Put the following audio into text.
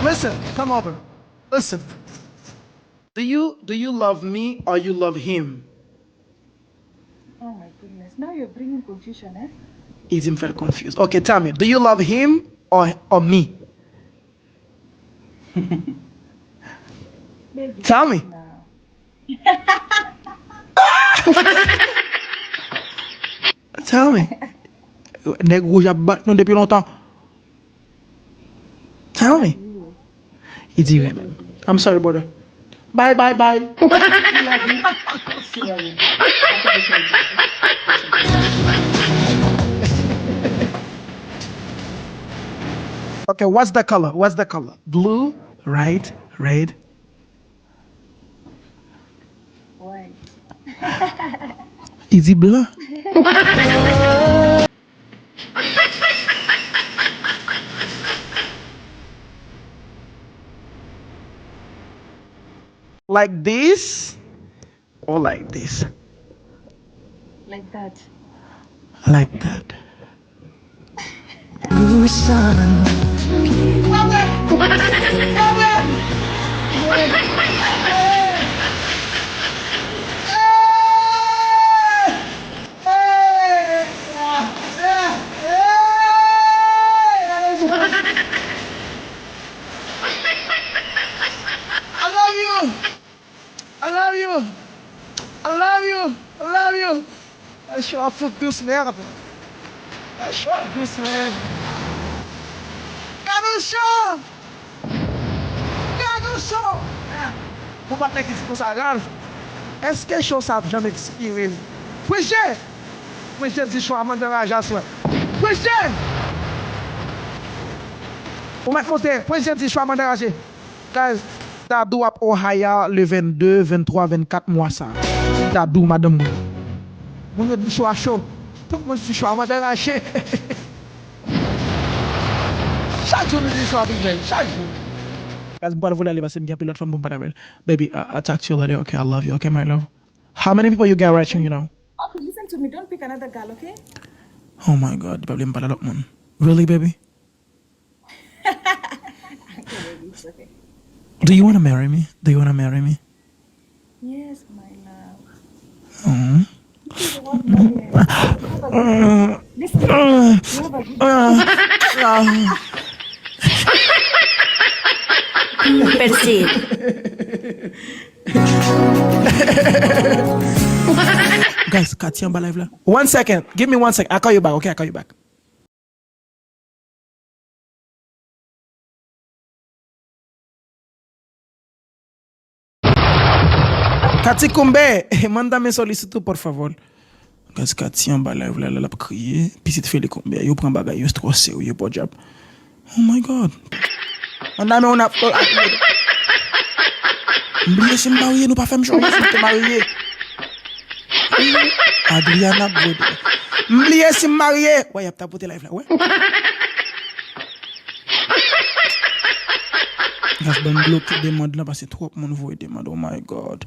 Listen, come over. Listen. Do you love me or you love him? Oh my goodness. Now you're bringing confusion, eh? He's him very confused. Okay, tell me. Do you love him or me? Baby, Tell me. now. Tell me. Nèg rouge a bat nous depuis longtemps. Tell me. You. Il dit ouais, man. I'm sorry, brother. Bye, bye, bye. Okay, what's the color? What's the color? Blue, right, red. Why? Is it blue? Like this or like this? Like that. Like that. I love you. I love you. I love you. I love you. I sure feel this merde. I sure this merde. Caruso! Caruso! Vou bater aqui com o sagrado. Est-ce que je sais jamais expirer? Puxa! Puxa, se chama de la jasse. Puxa! Como é que você? Puxa, se chama de la jasse. Guys, tá do up Ohio le 22, 23, 24 mois ça. Tá do madame. Mon Dieu, je suis chaud. Tout le monde se chama de la jasse. Chaque jour, nous disons chaque jour. Guys, I'm going to leave a pilot from Bumbara. Baby, I'll talk to you later. Okay, I love you. Okay, my love. How many people you get watching, you know? Okay, listen to me. Don't pick another girl, okay? Oh my God, probably Mbalalo, man. Really, baby? Okay, baby, it's okay. Do you want to marry me? Do you want to marry me? Yes, my love. Oh. Listen, you have a Perceive. Guys, Katia live la. 1 second. Give me 1 second. I'll call you back. Okay, I'll call you back. Kati Kumbe, manda-me sollicito, por favor. Guys, Katia live la, la crier. Puis si tu fais les Kumbe, yo prend bagay, yo c'est trop sérieux pour job. Oh my God. Manda-me on a... M'bliye si m'mariye, nous pas fait m'chouye si m'te mariye. Adriana Brode. M'bliye si m'mariye. Ouais, y'a ta pote live là, ouais. Gas ben bloqué demande là parce que trop mon voix demande. Oh my God.